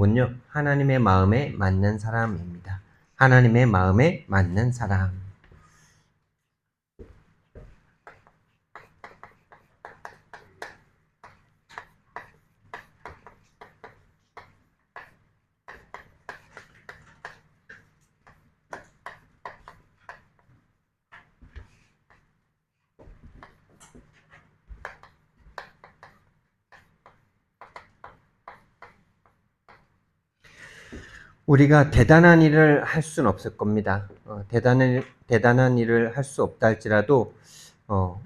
제목은요, 하나님의 마음에 맞는 사람입니다. 하나님의 마음에 맞는 사람. 우리가 대단한 일을 할 수는 없을 겁니다. 대단한 일을 할 수 없다 할지라도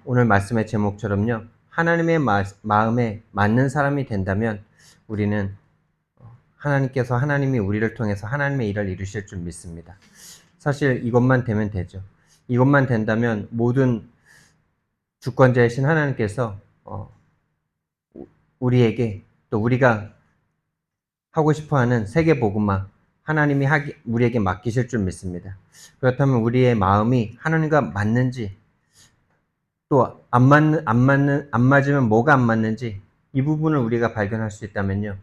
오늘 말씀의 제목처럼요, 하나님의 마음에 맞는 사람이 된다면 우리는 하나님께서 하나님이 우리를 통해서 하나님의 일을 이루실 줄 믿습니다. 사실 이것만 되면 되죠. 이것만 된다면 모든 주권자이신 하나님께서 우리에게 또 우리가 하고 싶어하는 세계 복음화 하나님이 우리에게 맡기실 줄 믿습니다. 그렇다면 우리의 마음이 하나님과 맞는지, 또 안 맞으면 뭐가 안 맞는지 이 부분을 우리가 발견할 수 있다면요,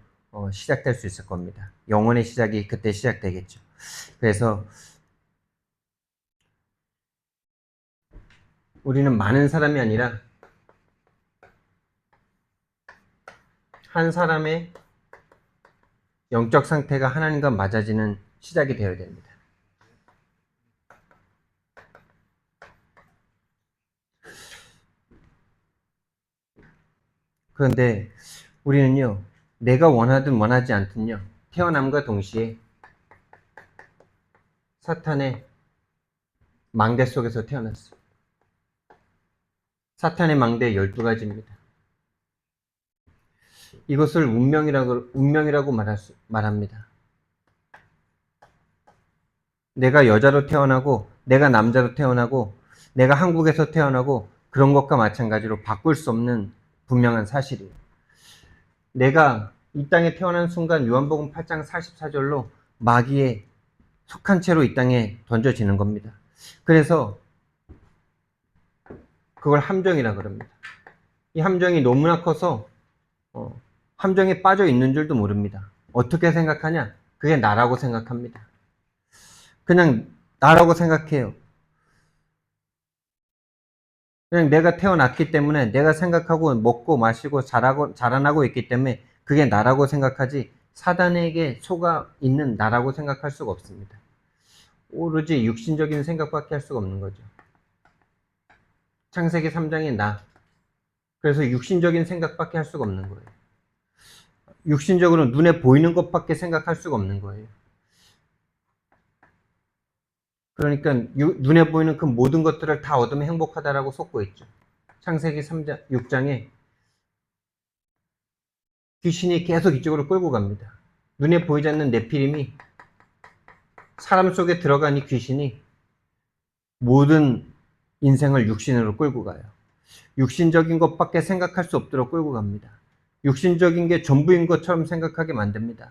시작될 수 있을 겁니다. 영혼의 시작이 그때 시작되겠죠. 그래서 우리는 많은 사람이 아니라 한 사람의 영적 상태가 하나님과 맞아지는 시작이 되어야 됩니다. 그런데 우리는요, 내가 원하든 원하지 않든요, 태어남과 동시에 사탄의 망대 속에서 태어났어요. 사탄의 망대 12가지입니다. 이것을 운명이라고 말합니다. 내가 여자로 태어나고, 내가 남자로 태어나고, 내가 한국에서 태어나고, 그런 것과 마찬가지로 바꿀 수 없는 분명한 사실이에요. 내가 이 땅에 태어난 순간 요한복음 8장 44절로 마귀에 속한 채로 이 땅에 던져지는 겁니다. 그래서 그걸 함정이라 그럽니다. 이 함정이 너무나 커서 함정에 빠져 있는 줄도 모릅니다. 어떻게 생각하냐? 그게 나라고 생각합니다. 그냥 나라고 생각해요. 그냥 내가 태어났기 때문에, 내가 생각하고 먹고 마시고 자라나고 있기 때문에 그게 나라고 생각하지, 사단에게 속아 있는 나라고 생각할 수가 없습니다. 오로지 육신적인 생각밖에 할 수가 없는 거죠. 창세기 3장의 나. 그래서 육신적인 생각밖에 할 수가 없는 거예요. 육신적으로 눈에 보이는 것밖에 생각할 수가 없는 거예요. 그러니까 눈에 보이는 그 모든 것들을 다 얻으면 행복하다라고 속고 있죠. 창세기 6장에 귀신이 계속 이쪽으로 끌고 갑니다. 눈에 보이지 않는 네피림이 사람 속에 들어간 이 귀신이 모든 인생을 육신으로 끌고 가요. 육신적인 것밖에 생각할 수 없도록 끌고 갑니다. 육신적인 게 전부인 것처럼 생각하게 만듭니다.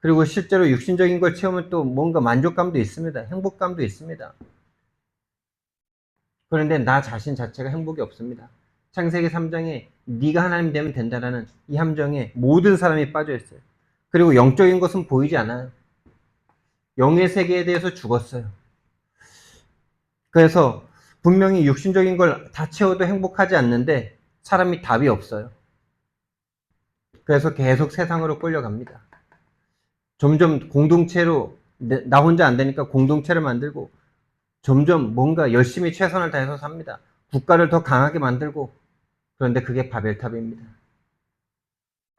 그리고 실제로 육신적인 걸 채우면 또 뭔가 만족감도 있습니다. 행복감도 있습니다. 그런데 나 자신 자체가 행복이 없습니다. 창세기 3장에 네가 하나님 되면 된다라는 이 함정에 모든 사람이 빠져 있어요. 그리고 영적인 것은 보이지 않아요. 영의 세계에 대해서 죽었어요. 그래서 분명히 육신적인 걸 다 채워도 행복하지 않는데 사람이 답이 없어요. 그래서 계속 세상으로 끌려갑니다. 점점 공동체로, 나 혼자 안 되니까 공동체를 만들고, 점점 뭔가 열심히 최선을 다해서 삽니다. 국가를 더 강하게 만들고. 그런데 그게 바벨탑입니다.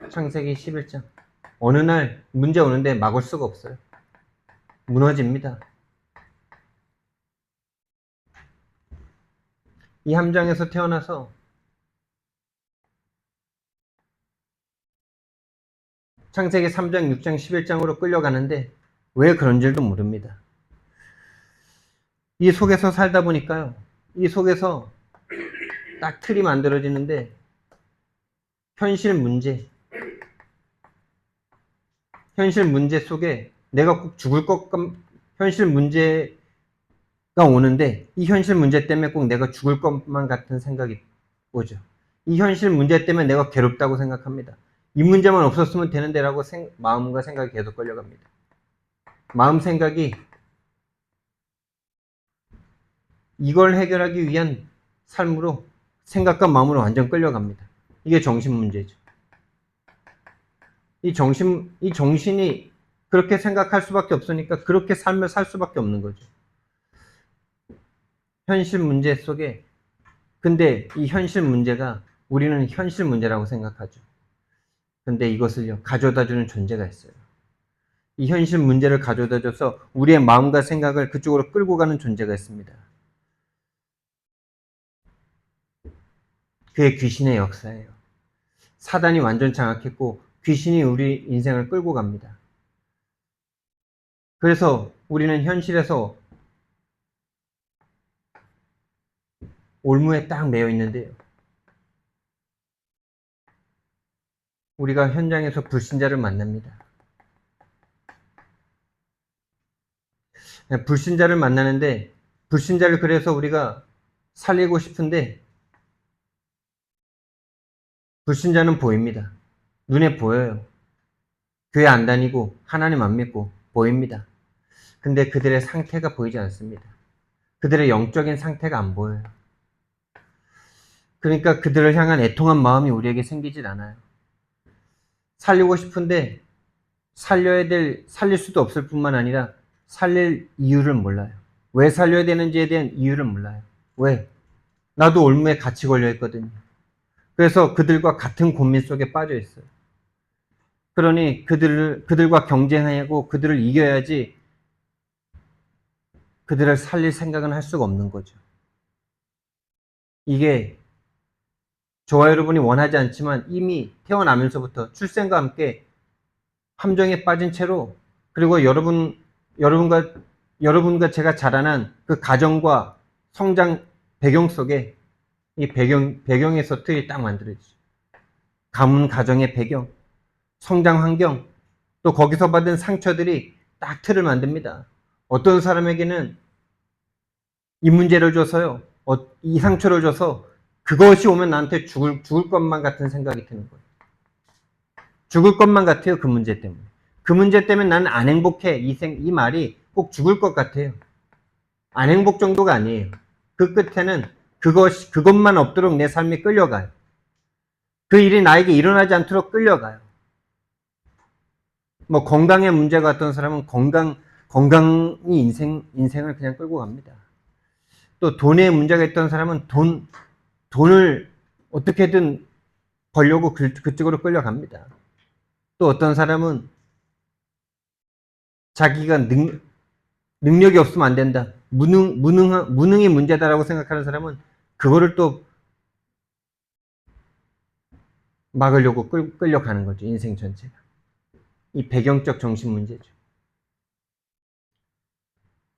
창세기 11장. 어느 날 문제 오는데 막을 수가 없어요. 무너집니다. 이 함정에서 태어나서 창세기 3장, 6장, 11장으로 끌려가는데 왜 그런 줄도 모릅니다. 이 속에서 살다 보니까요, 이 속에서 딱 틀이 만들어지는데 현실 문제 속에 내가 꼭 죽을 현실 문제가 오는데 이 현실 문제 때문에 꼭 내가 죽을 것만 같은 생각이 오죠. 이 현실 문제 때문에 내가 괴롭다고 생각합니다. 이 문제만 없었으면 되는데라고 마음과 생각이 계속 끌려갑니다. 마음 생각이 이걸 해결하기 위한 삶으로 생각과 마음으로 완전 끌려갑니다. 이게 정신 문제죠. 이 정신이 그렇게 생각할 수밖에 없으니까 그렇게 삶을 살 수밖에 없는 거죠. 현실 문제 속에, 근데 이 현실 문제가 우리는 현실 문제라고 생각하죠. 근데 이것을요, 가져다 주는 존재가 있어요. 이 현실 문제를 가져다 줘서 우리의 마음과 생각을 그쪽으로 끌고 가는 존재가 있습니다. 그게 귀신의 역사예요. 사단이 완전 장악했고 귀신이 우리 인생을 끌고 갑니다. 그래서 우리는 현실에서 올무에 딱 매여 있는데요. 우리가 현장에서 불신자를 만납니다. 불신자를 만나는데 불신자를 그래서 우리가 살리고 싶은데 불신자는 보입니다. 눈에 보여요. 교회 안 다니고 하나님 안 믿고 보입니다. 근데 그들의 상태가 보이지 않습니다. 그들의 영적인 상태가 안 보여요. 그러니까 그들을 향한 애통한 마음이 우리에게 생기질 않아요. 살리고 싶은데 살릴 수도 없을 뿐만 아니라 살릴 이유를 몰라요. 왜 살려야 되는지에 대한 이유를 몰라요. 왜? 나도 올무에 같이 걸려 있거든요. 그래서 그들과 같은 고민 속에 빠져 있어요. 그러니 그들과 경쟁하고 그들을 이겨야지 그들을 살릴 생각은 할 수가 없는 거죠. 이게 저와 여러분이 원하지 않지만 이미 태어나면서부터 출생과 함께 함정에 빠진 채로, 그리고 여러분과 제가 자라난 그 가정과 성장 배경 속에 이 배경에서 틀이 딱 만들어지죠. 가문 가정의 배경, 성장 환경, 또 거기서 받은 상처들이 딱 틀을 만듭니다. 어떤 사람에게는 이 문제를 줘서요, 이 상처를 줘서 그것이 오면 나한테 죽을 것만 같은 생각이 드는 거예요. 죽을 것만 같아요, 그 문제 때문에. 그 문제 때문에 나는 안 행복해. 이 말이 꼭 죽을 것 같아요. 안 행복 정도가 아니에요. 그 끝에는 그것만 없도록 내 삶이 끌려가요. 그 일이 나에게 일어나지 않도록 끌려가요. 뭐 건강에 문제가 어떤 사람은 건강이 인생을 그냥 끌고 갑니다. 또 돈에 문제가 있던 사람은 돈을 어떻게든 벌려고 그쪽으로 끌려갑니다. 또 어떤 사람은 자기가 능력이 없으면 안 된다. 무능이 문제다라고 생각하는 사람은 그거를 또 막으려고 끌려가는 거죠. 인생 전체가. 이 배경적 정신 문제죠.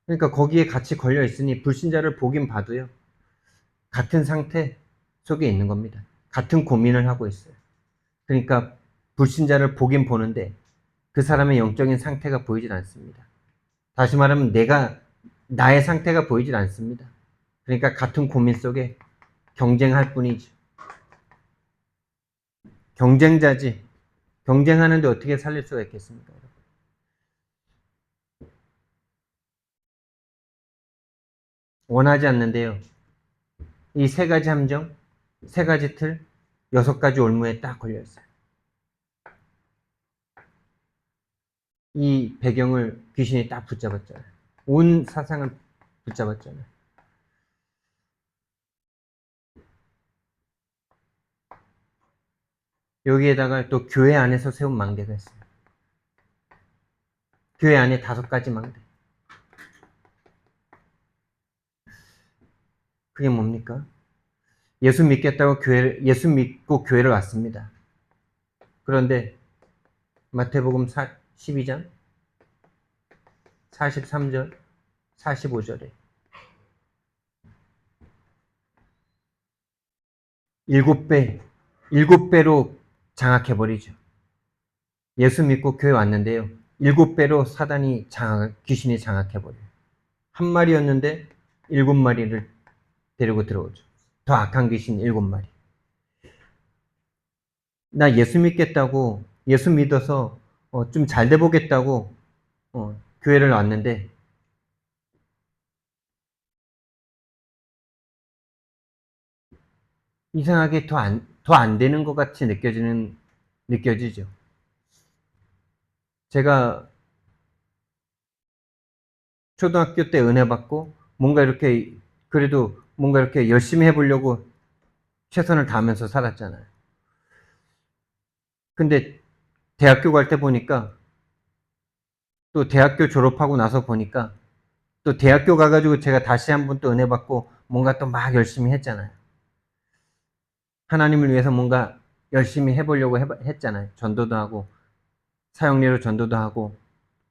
그러니까 거기에 같이 걸려 있으니 불신자를 보긴 봐도요, 같은 상태 속에 있는 겁니다. 같은 고민을 하고 있어요. 그러니까 불신자를 보긴 보는데 그 사람의 영적인 상태가 보이질 않습니다. 다시 말하면 나의 상태가 보이질 않습니다. 그러니까 같은 고민 속에 경쟁할 뿐이죠. 경쟁자지. 경쟁하는데 어떻게 살릴 수가 있겠습니까? 원하지 않는데요. 이 세 가지 함정, 세 가지 틀, 6가지 올무에 딱 걸려 있어요. 이 배경을 귀신이 딱 붙잡았잖아요. 온 사상을 붙잡았잖아요. 여기에다가 또 교회 안에서 세운 망대가 있어요. 교회 안에 5가지 망대. 그게 뭡니까? 예수 믿고 교회를 왔습니다. 그런데 마태복음 12장 43절 45절에 7배로 장악해버리죠. 예수 믿고 교회 왔는데요, 7배로 귀신이 장악해버려요. 한 마리였는데 7마리를 데리고 들어오죠. 더 악한 귀신 7마리. 나 예수 믿겠다고, 예수 믿어서 좀 잘 돼 보겠다고 교회를 왔는데 이상하게 더 안 되는 것 같이 느껴지죠. 제가 초등학교 때 은혜 받고 뭔가 이렇게 그래도 뭔가 이렇게 열심히 해보려고 최선을 다하면서 살았잖아요. 근데 대학교 갈 때 보니까 또 대학교 졸업하고 나서 보니까 또 대학교 가가지고 제가 다시 한번 또 은혜 받고 뭔가 또 막 열심히 했잖아요. 하나님을 위해서 뭔가 열심히 해보려고 했잖아요. 전도도 하고 사형리로 전도도 하고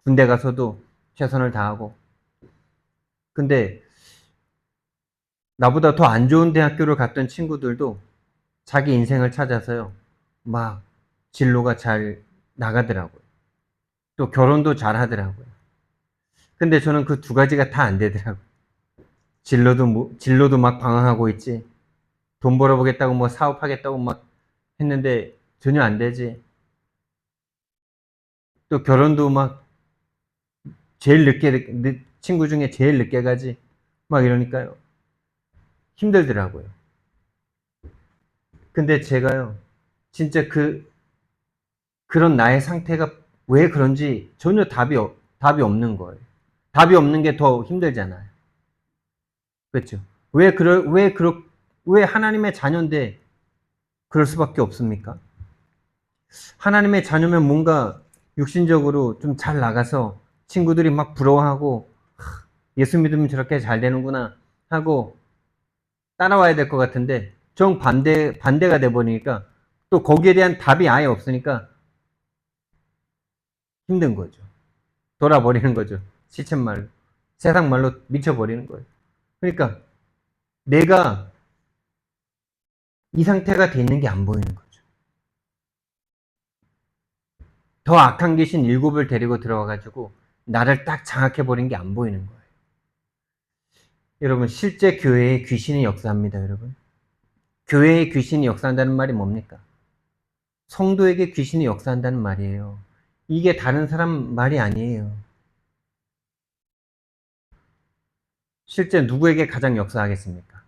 군대 가서도 최선을 다하고. 근데 나보다 더 안 좋은 대학교를 갔던 친구들도 자기 인생을 찾아서요. 막 진로가 잘 나가더라고요. 또 결혼도 잘 하더라고요. 근데 저는 그 두 가지가 다 안 되더라고요. 진로도 막 방황하고 있지. 돈 벌어보겠다고 뭐 사업하겠다고 막 했는데 전혀 안 되지. 또 결혼도 막 제일 친구 중에 제일 늦게 가지. 막 이러니까요. 힘들더라고요. 근데 제가요. 진짜 그런 나의 상태가 왜 그런지 전혀 답이 없는 거예요. 답이 없는 게 더 힘들잖아요. 그렇죠? 왜 하나님의 자녀인데 그럴 수밖에 없습니까? 하나님의 자녀면 뭔가 육신적으로 좀 잘 나가서 친구들이 막 부러워하고 예수 믿으면 저렇게 잘 되는구나 하고 따라와야 될 것 같은데 반대가 돼버리니까 또 거기에 대한 답이 아예 없으니까 힘든 거죠. 돌아버리는 거죠. 시쳇말로. 세상 말로 미쳐버리는 거예요. 그러니까 내가 이 상태가 돼 있는 게 안 보이는 거죠. 더 악한 귀신 7을 데리고 들어와가지고 나를 딱 장악해버린 게 안 보이는 거예요. 여러분, 실제 교회에 귀신이 역사합니다, 여러분. 교회에 귀신이 역사한다는 말이 뭡니까? 성도에게 귀신이 역사한다는 말이에요. 이게 다른 사람 말이 아니에요. 실제 누구에게 가장 역사하겠습니까?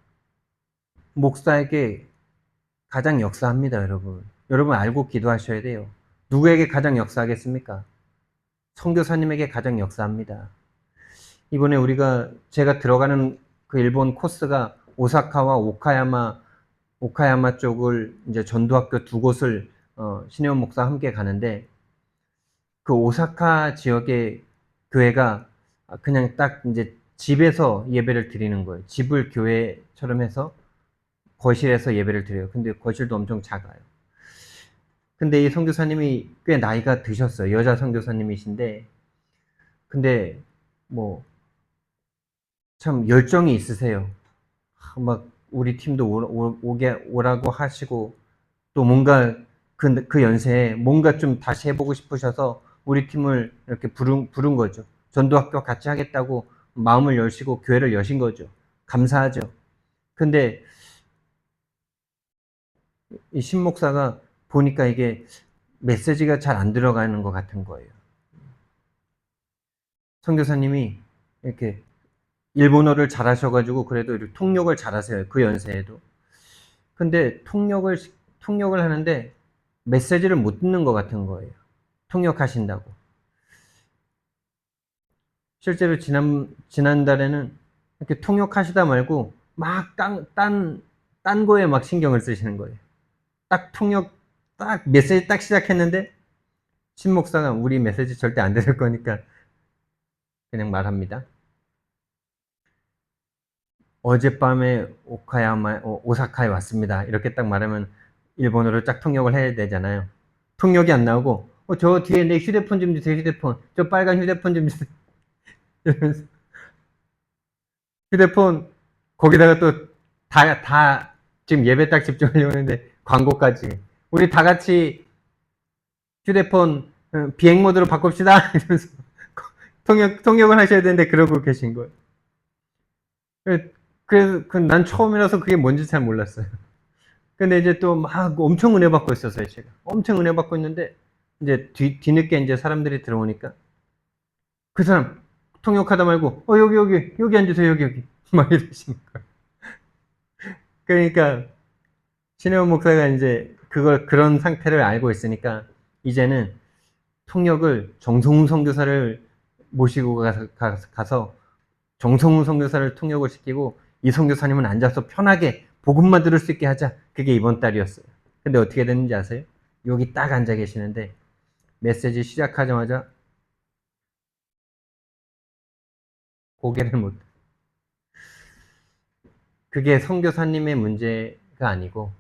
목사에게 가장 역사합니다, 여러분. 여러분 알고 기도하셔야 돼요. 누구에게 가장 역사하겠습니까? 선교사님에게 가장 역사합니다. 이번에 제가 들어가는 그 일본 코스가 오사카와 오카야마 쪽을 이제 전도학교 두 곳을 신혜원 목사 함께 가는데 그 오사카 지역의 교회가 그냥 딱 이제 집에서 예배를 드리는 거예요. 집을 교회처럼 해서 거실에서 예배를 드려요. 근데 거실도 엄청 작아요. 근데 이 선교사님이 꽤 나이가 드셨어요. 여자 선교사님이신데 근데 뭐 참 열정이 있으세요. 막 우리 팀도 오라고 하시고 또 뭔가 그 연세에 뭔가 좀 다시 해보고 싶으셔서 우리 팀을 이렇게 부른 거죠. 전도학교 같이 하겠다고 마음을 여시고 교회를 여신 거죠. 감사하죠. 근데 이 신목사가 보니까 이게 메시지가 잘 안 들어가는 것 같은 거예요. 선교사님이 이렇게 일본어를 잘하셔가지고 그래도 이렇게 통역을 잘하세요. 그 연세에도. 근데 통역을 하는데 메시지를 못 듣는 것 같은 거예요. 통역하신다고. 실제로 지난달에는 이렇게 통역하시다 말고 막 딴 거에 막 신경을 쓰시는 거예요. 딱 메시지 딱 시작했는데 신목사가 우리 메시지 절대 안 들을 거니까 그냥 말합니다. 어젯밤에 오사카에 왔습니다. 이렇게 딱 말하면 일본어로 딱 통역을 해야 되잖아요. 통역이 안 나오고 저 뒤에 내 휴대폰 좀 주세요. 휴대폰. 저 빨간 휴대폰 좀 주세요. 이러면서 휴대폰 거기다가 또 다 지금 예배 딱 집중하려고 하는데 광고까지. 우리 다 같이 휴대폰 비행 모드로 바꿉시다. 이러면서 통역을 하셔야 되는데 그러고 계신 거예요. 그래서 난 처음이라서 그게 뭔지 잘 몰랐어요. 근데 이제 또 막 엄청 은혜 받고 있었어요, 제가. 엄청 은혜 받고 있는데, 이제 뒤늦게 이제 사람들이 들어오니까, 그 사람, 통역하다 말고, 여기 앉으세요, 여기. 막 이러시는 거예요. 그러니까, 신혜원 목사가 이제 그런 상태를 알고 있으니까, 이제는 통역을 정성훈 선교사를 모시고 가서 정성훈 선교사를 통역을 시키고, 이 선교사님은 앉아서 편하게 복음만 들을 수 있게 하자. 그게 이번 달이었어요. 근데 어떻게 됐는지 아세요? 여기 딱 앉아 계시는데 메시지 시작하자마자 고개를 못. 그게 선교사님의 문제가 아니고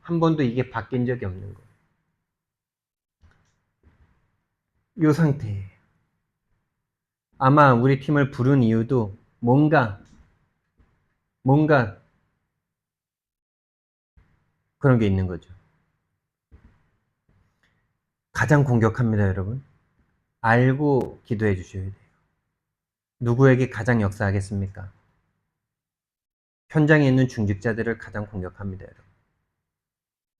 한 번도 이게 바뀐 적이 없는 거예요. 이 상태예요. 아마 우리 팀을 부른 이유도 뭔가 그런 게 있는 거죠. 가장 공격합니다, 여러분. 알고 기도해 주셔야 돼요. 누구에게 가장 역사하겠습니까? 현장에 있는 중직자들을 가장 공격합니다, 여러분.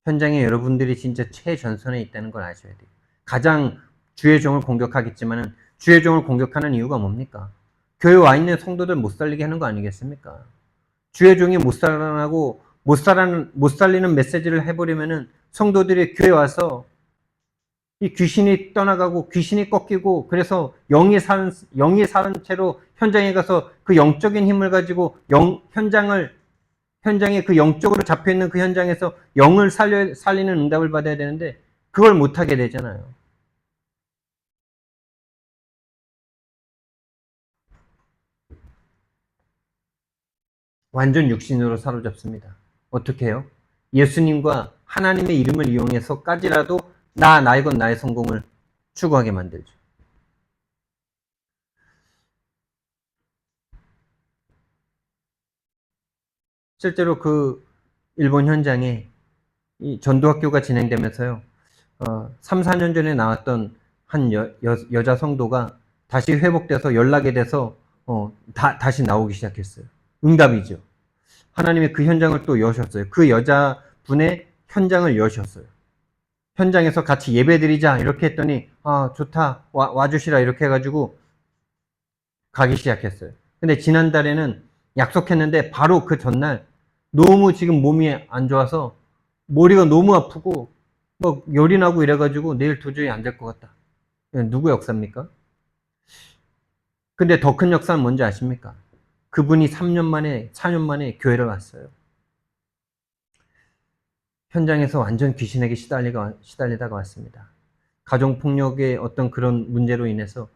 현장에 여러분들이 진짜 최전선에 있다는 걸 아셔야 돼요. 가장 주의 종을 공격하겠지만은 주의 종을 공격하는 이유가 뭡니까? 교회 와 있는 성도들 못 살리게 하는 거 아니겠습니까? 주의 종이 못 살아나고 못 살리는 메시지를 해버리면은 성도들이 교회 와서 이 귀신이 떠나가고 귀신이 꺾이고 그래서 영이 사는 채로 현장에 가서 그 영적인 힘을 가지고 현장에 그 영적으로 잡혀있는 그 현장에서 영을 살리는 응답을 받아야 되는데 그걸 못하게 되잖아요. 완전 육신으로 사로잡습니다. 어떻게 해요? 예수님과 하나님의 이름을 이용해서까지라도 나이건 나의 성공을 추구하게 만들죠. 실제로 그 일본 현장에 이 전도학교가 진행되면서요. 3, 4년 전에 나왔던 한 여자 성도가 다시 회복돼서 연락이 돼서 다시 나오기 시작했어요. 응답이죠. 하나님이 그 현장을 또 여셨어요. 그 여자분의 현장을 여셨어요. 현장에서 같이 예배드리자 이렇게 했더니 좋다 와주시라 이렇게 해가지고 가기 시작했어요. 근데 지난달에는 약속했는데 바로 그 전날 너무 지금 몸이 안 좋아서 머리가 너무 아프고 막 열이 나고 이래가지고 내일 도저히 안 될 것 같다. 누구 역사입니까? 근데 더 큰 역사는 뭔지 아십니까? 그분이 3년 만에 4년 만에 교회를 왔어요. 현장에서 완전 귀신에게 시달리다가 왔습니다. 가정폭력의 어떤 그런 문제로 인해서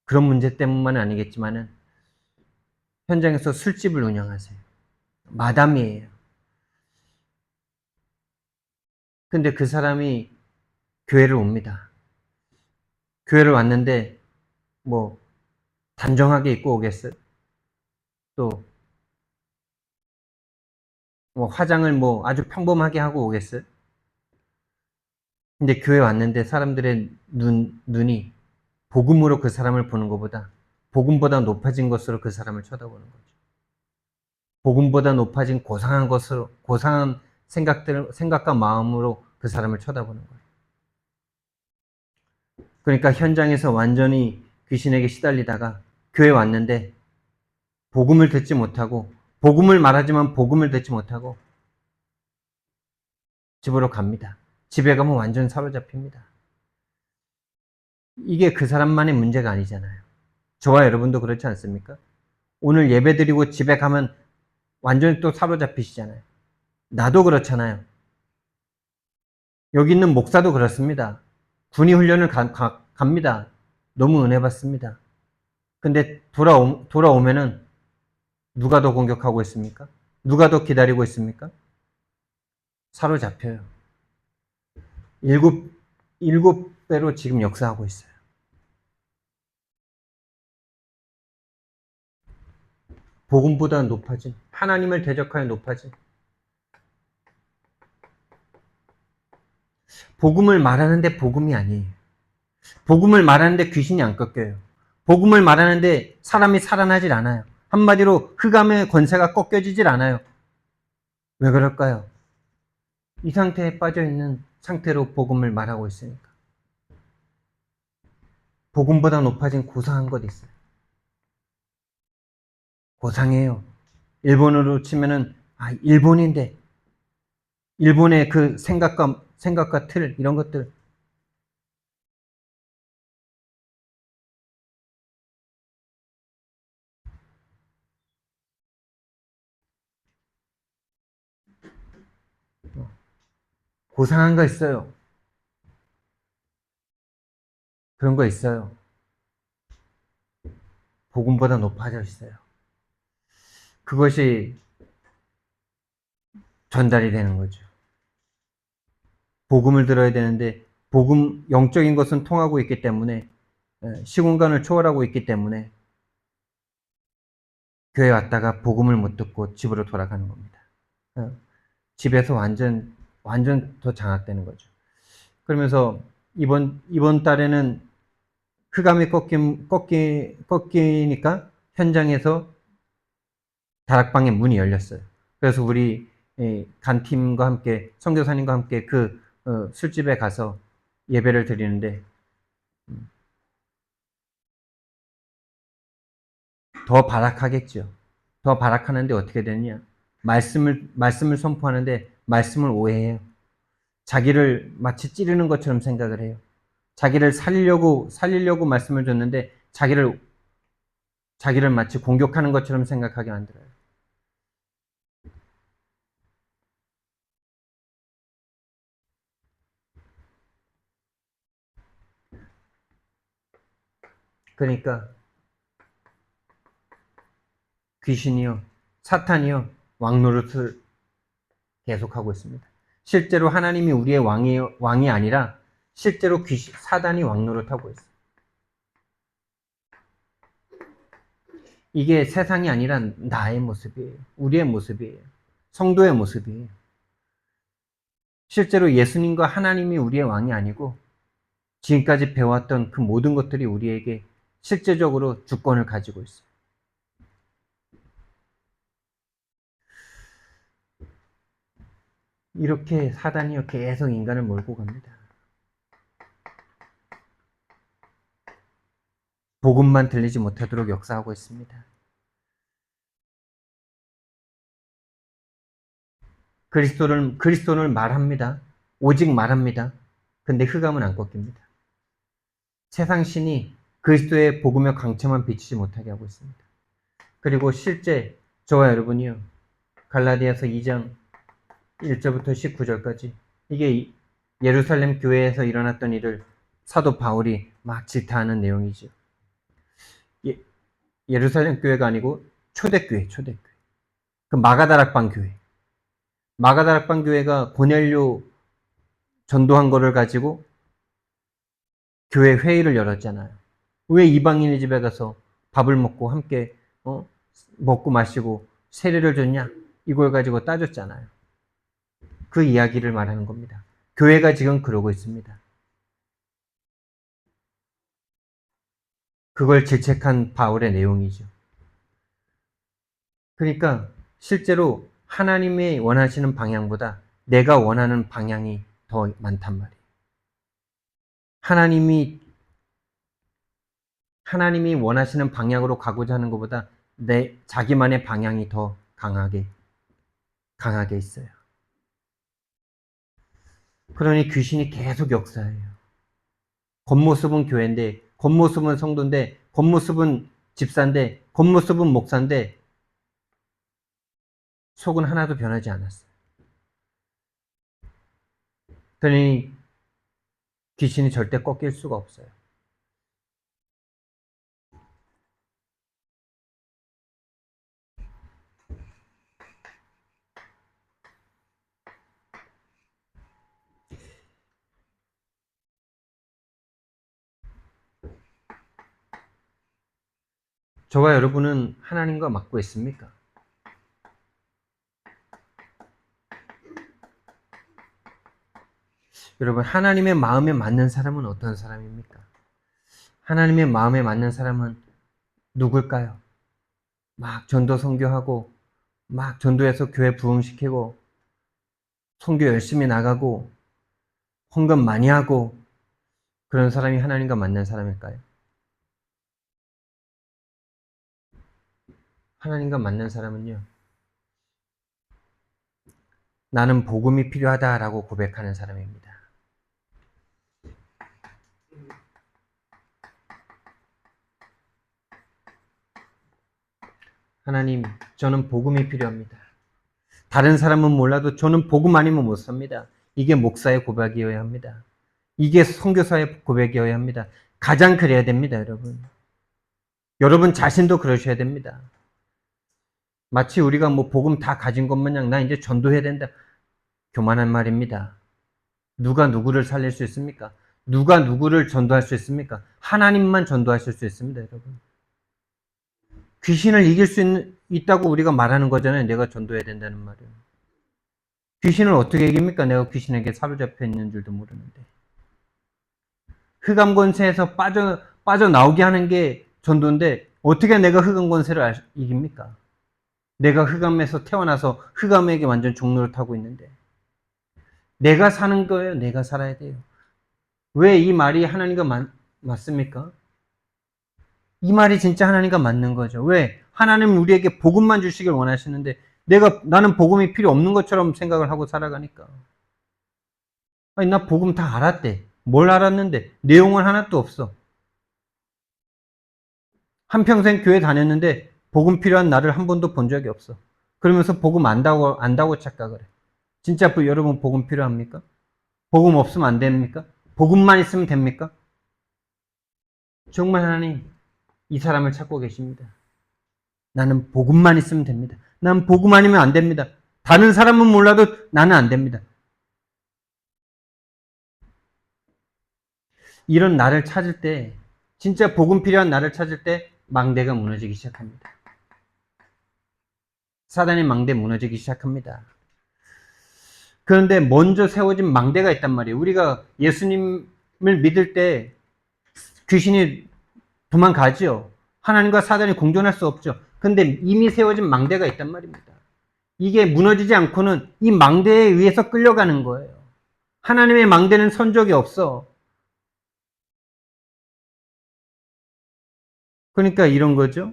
그런 문제 때문만은 아니겠지만은 현장에서 술집을 운영하세요. 마담이에요. 근데 그 사람이 교회를 옵니다. 교회를 왔는데 뭐 단정하게 입고 오겠어요? 또 뭐 화장을 뭐 아주 평범하게 하고 오겠어요? 근데 교회 왔는데 사람들의 눈이 복음으로 그 사람을 보는 것보다 복음보다 높아진 것으로 그 사람을 쳐다보는 거죠. 복음보다 높아진 고상한 생각과 마음으로 그 사람을 쳐다보는 거예요. 그러니까 현장에서 완전히 귀신에게 시달리다가 교회 왔는데 복음을 듣지 못하고 복음을 말하지만 복음을 듣지 못하고 집으로 갑니다. 집에 가면 완전 사로잡힙니다. 이게 그 사람만의 문제가 아니잖아요. 저와 여러분도 그렇지 않습니까? 오늘 예배 드리고 집에 가면 완전히 또 사로잡히시잖아요. 나도 그렇잖아요. 여기 있는 목사도 그렇습니다. 군의 훈련을 갑니다. 너무 은혜 받습니다. 근데 돌아오면은 누가 더 공격하고 있습니까? 누가 더 기다리고 있습니까? 사로잡혀요. 일곱 배로 지금 역사하고 있어요. 복음보다 높아진, 하나님을 대적하여 높아진, 복음을 말하는데 복음이 아니에요. 복음을 말하는데 귀신이 안 꺾여요. 복음을 말하는데 사람이 살아나질 않아요. 한마디로 흑암의 권세가 꺾여지질 않아요. 왜 그럴까요? 이 상태에 빠져 있는 상태로 복음을 말하고 있으니까. 복음보다 높아진 고상한 것이 있어요. 고상해요. 일본어로 치면은 일본인데 일본의 그 생각과 틀 이런 것들 고상한 거 있어요. 그런 거 있어요. 복음보다 높아져 있어요. 그것이 전달이 되는 거죠. 복음을 들어야 되는데 복음 영적인 것은 통하고 있기 때문에 시공간을 초월하고 있기 때문에 교회 왔다가 복음을 못 듣고 집으로 돌아가는 겁니다. 집에서 완전 더 장악되는 거죠. 그러면서 이번 달에는 흑암이 꺾이니까 현장에서 다락방의 문이 열렸어요. 그래서 우리 간 팀과 함께 선교사님과 함께 그 술집에 가서 예배를 드리는데 더 발악하겠죠. 더 발악하는데 어떻게 되느냐? 말씀을 선포하는데 말씀을 오해해요. 자기를 마치 찌르는 것처럼 생각을 해요. 자기를 살리려고 말씀을 줬는데 자기를 마치 공격하는 것처럼 생각하게 만들어요. 그러니까 귀신이요, 사탄이요, 왕노릇을 계속하고 있습니다. 실제로 하나님이 우리의 왕이 아니라 실제로 사단이 왕노릇하고 있어요. 이게 세상이 아니라 나의 모습이에요. 우리의 모습이에요. 성도의 모습이에요. 실제로 예수님과 하나님이 우리의 왕이 아니고 지금까지 배웠던 그 모든 것들이 우리에게 실제적으로 주권을 가지고 있어요. 이렇게 사단이 계속 인간을 몰고 갑니다. 복음만 들리지 못하도록 역사하고 있습니다. 그리스도를 말합니다. 오직 말합니다. 근데 흑암은 안 꺾입니다. 세상 신이 그리스도의 복음의 강점만 비치지 못하게 하고 있습니다. 그리고 실제 저와 여러분이요. 갈라디아서 2장 1절부터 19절까지 이게 예루살렘 교회에서 일어났던 일을 사도 바울이 막 질타하는 내용이죠. 예루살렘 교회가 아니고 초대교회. 그 마가다락방 교회. 마가다락방 교회가 고넬료 전도한 거를 가지고 교회 회의를 열었잖아요. 왜 이방인의 집에 가서 밥을 먹고 함께 먹고 마시고 세례를 줬냐? 이걸 가지고 따졌잖아요. 그 이야기를 말하는 겁니다. 교회가 지금 그러고 있습니다. 그걸 질책한 바울의 내용이죠. 그러니까 실제로 하나님이 원하시는 방향보다 내가 원하는 방향이 더 많단 말이에요. 하나님이 원하시는 방향으로 가고자 하는 것보다 자기만의 방향이 더 강하게 있어요. 그러니 귀신이 계속 역사해요. 겉모습은 교회인데, 겉모습은 성도인데, 겉모습은 집사인데, 겉모습은 목사인데, 속은 하나도 변하지 않았어요. 그러니 귀신이 절대 꺾일 수가 없어요. 저와 여러분은 하나님과 맞고 있습니까? 여러분, 하나님의 마음에 맞는 사람은 어떤 사람입니까? 하나님의 마음에 맞는 사람은 누굴까요? 막 전도 선교하고, 막 전도해서 교회 부흥시키고, 선교 열심히 나가고 헌금 많이 하고 그런 사람이 하나님과 만난 사람일까요? 하나님과 만난 사람은요, 나는 복음이 필요하다라고 고백하는 사람입니다. 하나님, 저는 복음이 필요합니다. 다른 사람은 몰라도 저는 복음 아니면 못 삽니다. 이게 목사의 고백이어야 합니다. 이게 선교사의 고백이어야 합니다. 가장 그래야 됩니다, 여러분. 여러분 자신도 그러셔야 됩니다. 마치 우리가 뭐 복음 다 가진 것 마냥 나 이제 전도해야 된다. 교만한 말입니다. 누가 누구를 살릴 수 있습니까? 누가 누구를 전도할 수 있습니까? 하나님만 전도하실 수 있습니다, 여러분. 귀신을 이길 수 있다고 우리가 말하는 거잖아요. 내가 전도해야 된다는 말은. 귀신을 어떻게 이깁니까? 내가 귀신에게 사로잡혀 있는 줄도 모르는데. 흑암 권세에서 빠져나오게 하는 게 전도인데 어떻게 내가 흑암 권세를 이깁니까? 내가 흑암에서 태어나서 흑암에게 완전 종로를 타고 있는데. 내가 사는 거예요. 내가 살아야 돼요. 왜 이 말이 하나님과 맞습니까? 이 말이 진짜 하나님과 맞는 거죠. 왜? 하나님은 우리에게 복음만 주시길 원하시는데 나는 복음이 필요 없는 것처럼 생각을 하고 살아가니까. 아니, 나 복음 다 알았대. 뭘 알았는데? 내용은 하나도 없어. 한평생 교회 다녔는데 복음 필요한 나를 한 번도 본 적이 없어. 그러면서 복음 안다고 착각을 해. 진짜 여러분 복음 필요합니까? 복음 없으면 안 됩니까? 복음만 있으면 됩니까? 정말 하나님, 이 사람을 찾고 계십니다. 나는 복음만 있으면 됩니다. 난 복음 아니면 안 됩니다. 다른 사람은 몰라도 나는 안 됩니다. 이런 나를 찾을 때, 진짜 복음 필요한 나를 찾을 때 망대가 무너지기 시작합니다. 사단의 망대 무너지기 시작합니다. 그런데 먼저 세워진 망대가 있단 말이에요. 우리가 예수님을 믿을 때 귀신이 도망가지요. 하나님과 사단이 공존할 수 없죠. 근데 이미 세워진 망대가 있단 말입니다. 이게 무너지지 않고는 이 망대에 의해서 끌려가는 거예요. 하나님의 망대는 선 적이 없어. 그러니까 이런 거죠.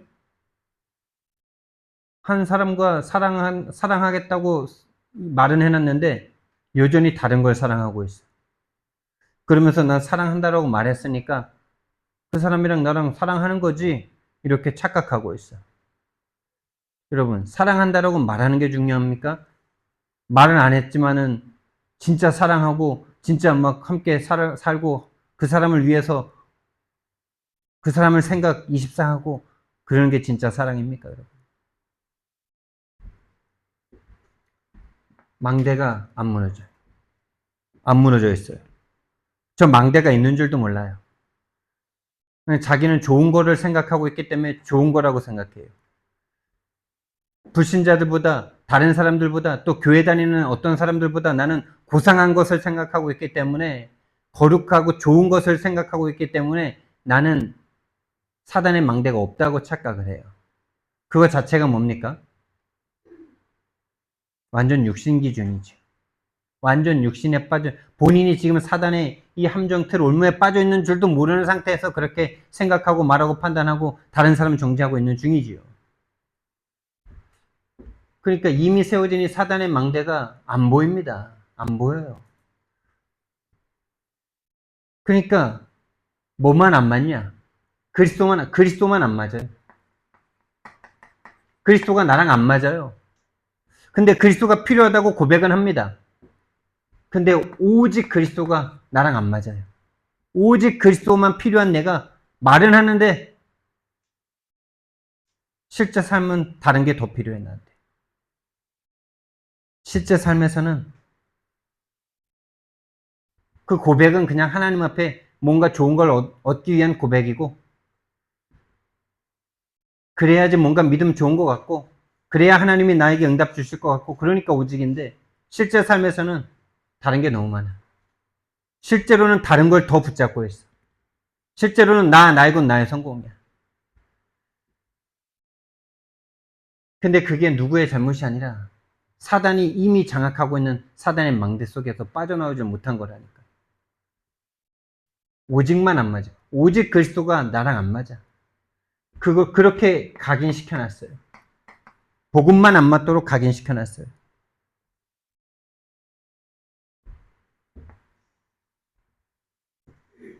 한 사람과 사랑하겠다고 말은 해놨는데 여전히 다른 걸 사랑하고 있어. 그러면서 난 사랑한다라고 말했으니까 그 사람이랑 나랑 사랑하는 거지 이렇게 착각하고 있어. 여러분, 사랑한다라고 말하는 게 중요합니까? 말은 안 했지만은 진짜 사랑하고 진짜 막 함께 살고 그 사람을 위해서 그 사람을 생각 24하고 그러는 게 진짜 사랑입니까, 여러분? 망대가 안 무너져요. 안 무너져 있어요. 저 망대가 있는 줄도 몰라요. 자기는 좋은 거를 생각하고 있기 때문에 좋은 거라고 생각해요. 불신자들보다 다른 사람들보다 또 교회 다니는 어떤 사람들보다 나는 고상한 것을 생각하고 있기 때문에 거룩하고 좋은 것을 생각하고 있기 때문에 나는 사단의 망대가 없다고 착각을 해요. 그거 자체가 뭡니까? 완전 육신 기준이죠. 완전 육신에 빠져 본인이 지금 사단의 이 함정 틀 올무에 빠져 있는 줄도 모르는 상태에서 그렇게 생각하고 말하고 판단하고 다른 사람 정죄하고 있는 중이지요. 그러니까 이미 세워진 이 사단의 망대가 안 보입니다. 안 보여요. 그러니까 뭐만 안 맞냐? 그리스도만 안 맞아요. 그리스도가 나랑 안 맞아요. 근데 그리스도가 필요하다고 고백은 합니다. 근데 오직 그리스도가 나랑 안 맞아요. 오직 그리스도만 필요한 내가 말은 하는데 실제 삶은 다른 게 더 필요해 나한테. 실제 삶에서는 그 고백은 그냥 하나님 앞에 뭔가 좋은 걸 얻기 위한 고백이고 그래야지 뭔가 믿음 좋은 것 같고 그래야 하나님이 나에게 응답 주실 것 같고 그러니까 오직인데 실제 삶에서는 다른 게 너무 많아. 실제로는 다른 걸 더 붙잡고 있어. 실제로는 나이고 나의 성공이야. 근데 그게 누구의 잘못이 아니라 사단이 이미 장악하고 있는 사단의 망대 속에서 빠져나오지 못한 거라니까. 오직만 안 맞아. 오직 그리스도가 나랑 안 맞아. 그거 그렇게 각인시켜놨어요. 복음만 안 맞도록 각인시켜놨어요.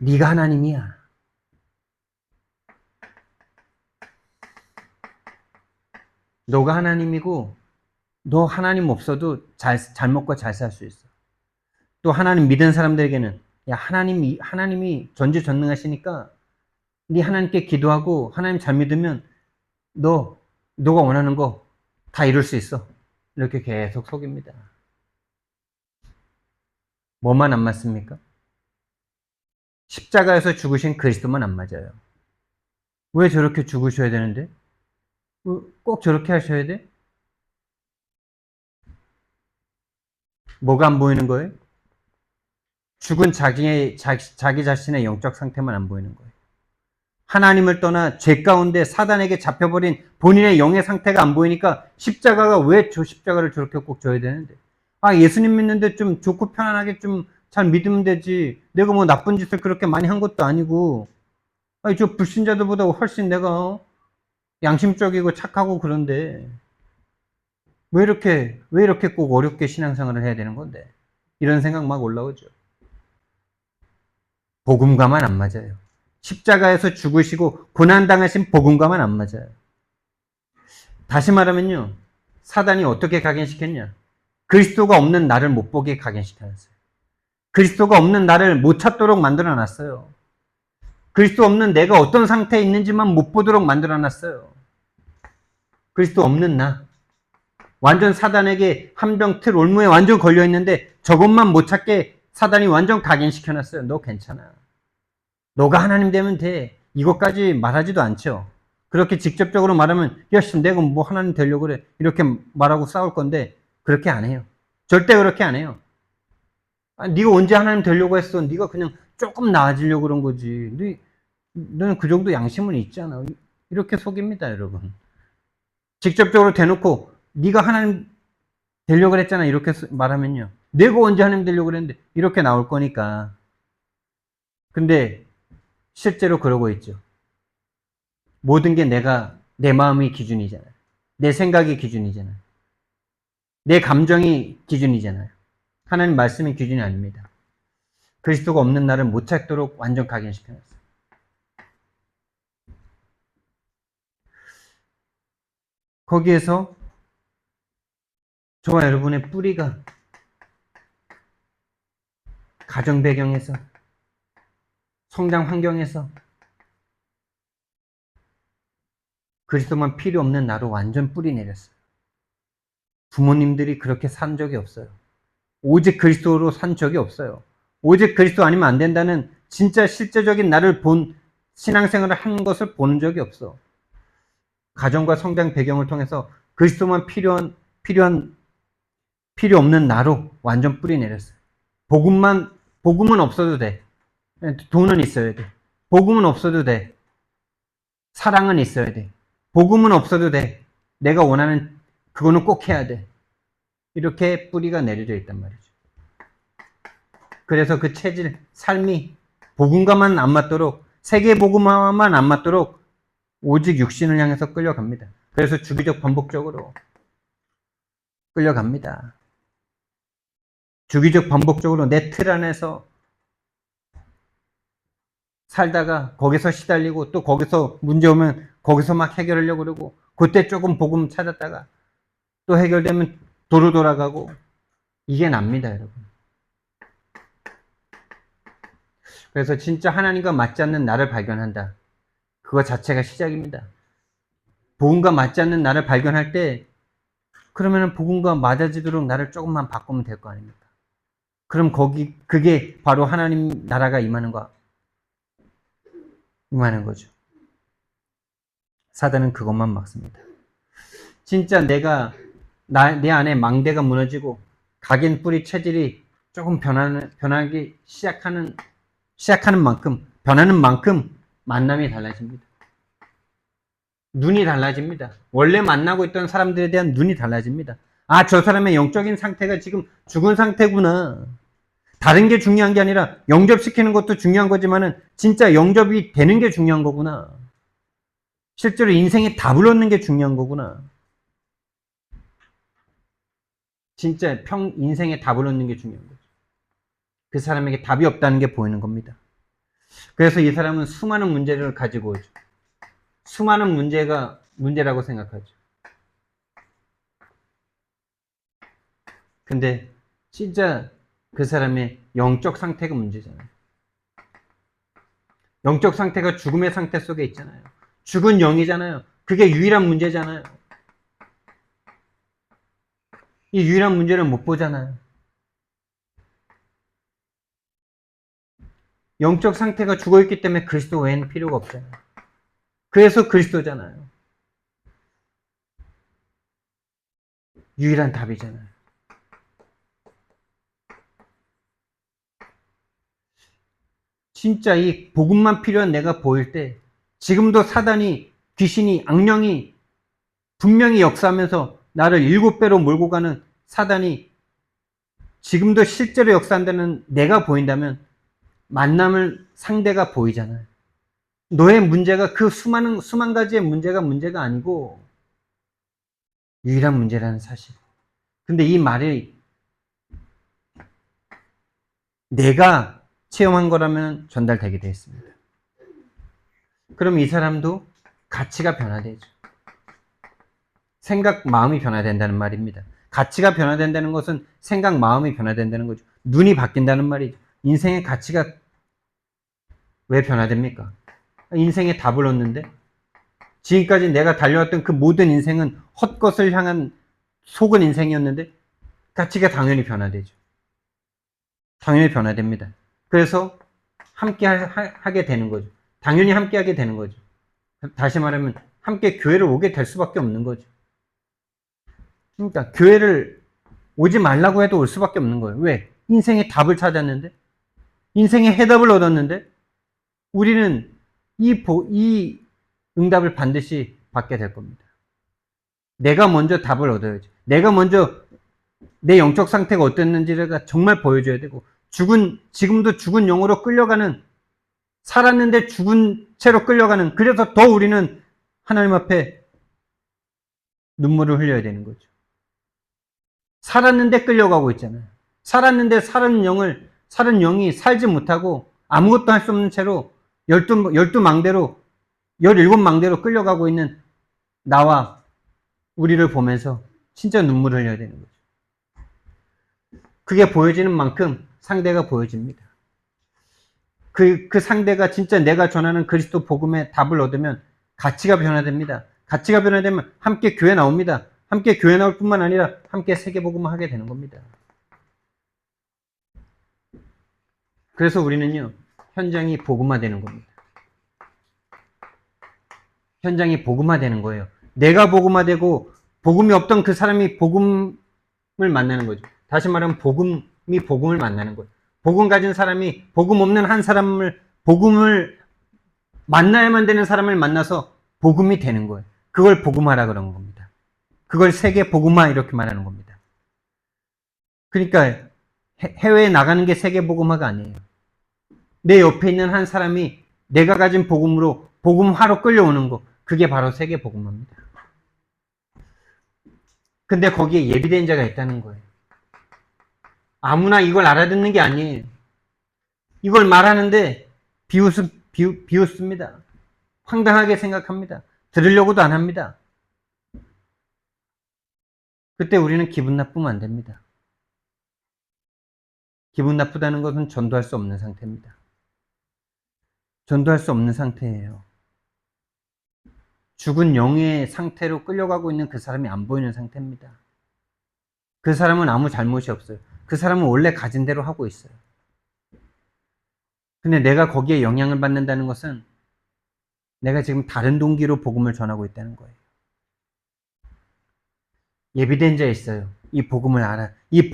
네가 하나님이야. 너가 하나님이고 너 하나님 없어도 잘 먹고 잘 살 수 있어. 또 하나님 믿은 사람들에게는 야 하나님이 전지전능하시니까 네 하나님께 기도하고 하나님 잘 믿으면 너가 원하는 거 다 이룰 수 있어. 이렇게 계속 속입니다. 뭐만 안 맞습니까? 십자가에서 죽으신 그리스도만 안 맞아요. 왜 저렇게 죽으셔야 되는데? 꼭 저렇게 하셔야 돼? 뭐가 안 보이는 거예요? 죽은 자기 자신의 영적 상태만 안 보이는 거예요. 하나님을 떠나 죄 가운데 사단에게 잡혀버린 본인의 영의 상태가 안 보이니까 십자가가 왜 저 십자가를 저렇게 꼭 져야 되는데? 아, 예수님 믿는데 좀 좋고 편안하게 좀 잘 믿으면 되지. 내가 뭐 나쁜 짓을 그렇게 많이 한 것도 아니고. 아니, 저 불신자들보다 훨씬 내가 양심적이고 착하고 그런데 왜 이렇게 꼭 어렵게 신앙생활을 해야 되는 건데? 이런 생각 막 올라오죠. 복음과만 안 맞아요. 십자가에서 죽으시고 고난당하신 복음과만 안 맞아요. 다시 말하면요. 사단이 어떻게 각인시켰냐? 그리스도가 없는 나를 못 보게 각인시켜놨어요. 그리스도가 없는 나를 못 찾도록 만들어놨어요. 그리스도 없는 내가 어떤 상태에 있는지만 못 보도록 만들어놨어요. 그리스도 없는 나. 완전 사단에게 한병틀 올무에 완전 걸려있는데 저것만 못 찾게 사단이 완전 각인시켜놨어요. 너 괜찮아. 너가 하나님 되면 돼. 이것까지 말하지도 않죠. 그렇게 직접적으로 말하면 야, 내가 뭐 하나님 되려고 그래. 이렇게 말하고 싸울 건데 그렇게 안 해요. 절대 그렇게 안 해요. 네가 언제 하나님 되려고 했어? 네가 그냥 조금 나아지려고 그런 거지. 너는 그 정도 양심은 있잖아. 이렇게 속입니다, 여러분. 직접적으로 대놓고 네가 하나님 되려고 그랬잖아. 이렇게 말하면요. 내가 언제 하나님 되려고 그랬는데 이렇게 나올 거니까. 근데 실제로 그러고 있죠. 모든 게 내 마음이 기준이잖아요. 내 생각이 기준이잖아요. 내 감정이 기준이잖아요. 하나님 말씀이 기준이 아닙니다. 그리스도가 없는 나를 못 찾도록 완전 각인시켜놨어요. 거기에서 저와 여러분의 뿌리가 가정 배경에서 성장 환경에서 그리스도만 필요 없는 나로 완전 뿌리 내렸어요. 부모님들이 그렇게 산 적이 없어요. 오직 그리스도로 산 적이 없어요. 오직 그리스도 아니면 안 된다는 진짜 실제적인 나를 본 신앙생활을 한 것을 본 적이 없어. 가정과 성장 배경을 통해서 그리스도만 필요 없는 나로 완전 뿌리 내렸어요. 복음은 없어도 돼. 돈은 있어야 돼. 복음은 없어도 돼. 사랑은 있어야 돼. 복음은 없어도 돼. 내가 원하는 그거는 꼭 해야 돼. 이렇게 뿌리가 내려져 있단 말이죠. 그래서 그 체질, 삶이 복음과만 안 맞도록, 세계 복음화만 안 맞도록 오직 육신을 향해서 끌려갑니다. 그래서 주기적 반복적으로 끌려갑니다. 주기적 반복적으로 내 틀 안에서 살다가 거기서 시달리고 또 거기서 문제 오면 거기서 막 해결하려고 그러고 그때 조금 복음 찾았다가 또 해결되면 도로 돌아가고 이게 납니다, 여러분. 그래서 진짜 하나님과 맞지 않는 나를 발견한다. 그거 자체가 시작입니다. 복음과 맞지 않는 나를 발견할 때 그러면은 복음과 맞아지도록 나를 조금만 바꾸면 될 거 아닙니까? 그럼 그게 바로 하나님 나라가 임하는 거죠. 사단은 그것만 막습니다. 진짜 내 안에 망대가 무너지고 각인 뿌리 체질이 조금 변하기 시작하는 변하는 만큼 만남이 달라집니다. 눈이 달라집니다. 원래 만나고 있던 사람들에 대한 눈이 달라집니다. 아, 저 사람의 영적인 상태가 지금 죽은 상태구나. 다른 게 중요한 게 아니라 영접시키는 것도 중요한 거지만은 진짜 영접이 되는 게 중요한 거구나. 실제로 인생에 답을 얻는 게 중요한 거구나. 진짜 인생에 답을 얻는 게 중요한 거죠. 그 사람에게 답이 없다는 게 보이는 겁니다. 그래서 이 사람은 수많은 문제를 가지고 오죠. 수많은 문제가 문제라고 생각하죠. 근데 진짜 그 사람의 영적 상태가 문제잖아요. 영적 상태가 죽음의 상태 속에 있잖아요. 죽은 영이잖아요. 그게 유일한 문제잖아요. 이 유일한 문제를 못 보잖아요. 영적 상태가 죽어있기 때문에 그리스도 외에는 필요가 없잖아요. 그래서 그리스도잖아요. 유일한 답이잖아요. 진짜 이 복음만 필요한 내가 보일 때 지금도 사단이, 귀신이, 악령이 분명히 역사하면서 나를 7배로 몰고 가는 사단이 지금도 실제로 역사한다는 내가 보인다면 만남을 상대가 보이잖아요. 너의 문제가 그 수만 가지의 문제가 아니고 유일한 문제라는 사실. 근데 이 말이 내가 체험한 거라면 전달되게 되어 있습니다. 그럼 이 사람도 가치가 변화되죠. 생각, 마음이 변화된다는 말입니다. 가치가 변화된다는 것은 생각, 마음이 변화된다는 거죠. 눈이 바뀐다는 말이죠. 인생의 가치가 왜 변화됩니까? 인생의 답을 얻는데 지금까지 내가 달려왔던 그 모든 인생은 헛것을 향한 속은 인생이었는데 가치가 당연히 변화되죠. 당연히 변화됩니다. 그래서 함께 하게 되는 거죠. 당연히 함께 하게 되는 거죠. 다시 말하면 함께 교회를 오게 될 수밖에 없는 거죠. 그러니까 교회를 오지 말라고 해도 올 수밖에 없는 거예요. 왜? 인생의 답을 찾았는데, 인생의 해답을 얻었는데, 우리는 이 응답을 반드시 받게 될 겁니다. 내가 먼저 답을 얻어야죠. 내가 먼저 내 영적 상태가 어땠는지를 정말 보여줘야 되고, 지금도 죽은 영으로 끌려가는, 살았는데 죽은 채로 끌려가는, 그래서 더 우리는 하나님 앞에 눈물을 흘려야 되는 거죠. 살았는데 끌려가고 있잖아요. 살았는데 살은 영이 살지 못하고 아무것도 할 수 없는 채로 12망대로, 17망대로 끌려가고 있는 나와 우리를 보면서 진짜 눈물을 흘려야 되는 거죠. 그게 보여지는 만큼 상대가 보여집니다. 그 상대가 진짜 내가 전하는 그리스도 복음의 답을 얻으면 가치가 변화됩니다. 가치가 변화되면 함께 교회 나옵니다. 함께 교회 나올 뿐만 아니라 함께 세계복음을 하게 되는 겁니다. 그래서 우리는요, 현장이 복음화되는 겁니다. 현장이 복음화되는 거예요. 내가 복음화되고 복음이 없던 그 사람이 복음을 만나는 거죠. 다시 말하면 복음이 복음을 만나는 거예요. 복음 가진 사람이 복음 없는 한 사람을, 복음을 만나야만 되는 사람을 만나서 복음이 되는 거예요. 그걸 복음화라 그런 겁니다. 그걸 세계 복음화 이렇게 말하는 겁니다. 그러니까 해외에 나가는 게 세계 복음화가 아니에요. 내 옆에 있는 한 사람이 내가 가진 복음으로 복음화로 끌려오는 거, 그게 바로 세계 복음화입니다. 근데 거기에 예비된 자가 있다는 거예요. 아무나 이걸 알아듣는 게 아니에요. 이걸 말하는데 비웃습니다. 황당하게 생각합니다. 들으려고도 안 합니다. 그때 우리는 기분 나쁘면 안 됩니다. 기분 나쁘다는 것은 전도할 수 없는 상태입니다. 전도할 수 없는 상태예요. 죽은 영의 상태로 끌려가고 있는 그 사람이 안 보이는 상태입니다. 그 사람은 아무 잘못이 없어요. 그 사람은 원래 가진 대로 하고 있어요. 근데 내가 거기에 영향을 받는다는 것은 내가 지금 다른 동기로 복음을 전하고 있다는 거예요. 예비된 자 있어요. 이 복음을 알아. 이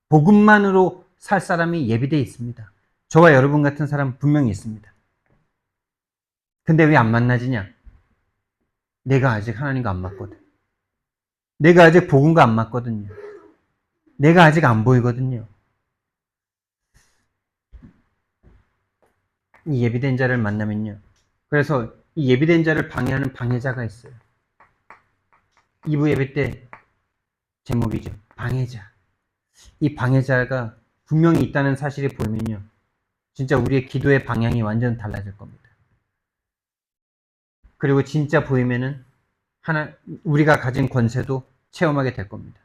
복음만으로 살 사람이 예비되어 있습니다. 저와 여러분 같은 사람 분명히 있습니다. 근데 왜 안 만나지냐? 내가 아직 하나님과 안 맞거든. 내가 아직 복음과 안 맞거든요. 내가 아직 안 보이거든요. 이 예비된 자를 만나면요. 그래서 이 예비된 자를 방해하는 방해자가 있어요. 2부 예배 때 제목이죠. 방해자. 이 방해자가 분명히 있다는 사실이 보이면요. 진짜 우리의 기도의 방향이 완전 달라질 겁니다. 그리고 진짜 보이면은 우리가 가진 권세도 체험하게 될 겁니다.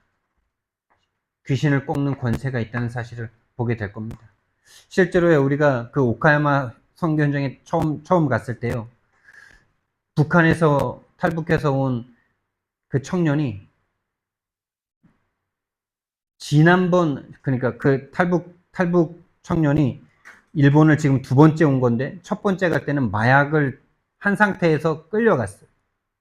귀신을 꺾는 권세가 있다는 사실을 보게 될 겁니다. 실제로 우리가 그 오카야마 선교 현장에 처음 갔을 때요. 북한에서 탈북해서 온 그 청년이 지난번, 그러니까 그 탈북 청년이 일본을 지금 두 번째 온 건데, 첫 번째 갈 때는 마약을 한 상태에서 끌려갔어요.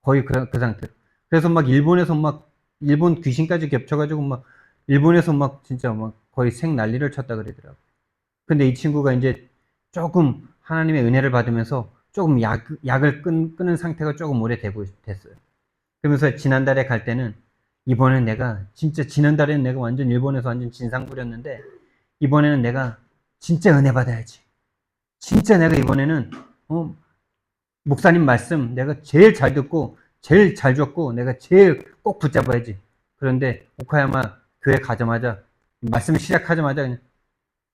거의 그 상태로. 그래서 막 일본에서 막, 일본 귀신까지 겹쳐가지고 막, 일본에서 막 진짜 막 거의 생 난리를 쳤다 그러더라고요. 근데 이 친구가 이제 조금 하나님의 은혜를 받으면서 조금 약을 끊는 상태가 조금 됐어요. 그러면서 지난달에 갈 때는 이번엔 내가 진짜 지난달에는 내가 완전 일본에서 완전 진상 부렸는데 이번에는 내가 진짜 은혜 받아야지. 진짜 내가 이번에는 목사님 말씀 내가 제일 잘 듣고 제일 잘 줬고 내가 제일 꼭 붙잡아야지. 그런데 오카야마 교회 가자마자 말씀 시작하자마자 그냥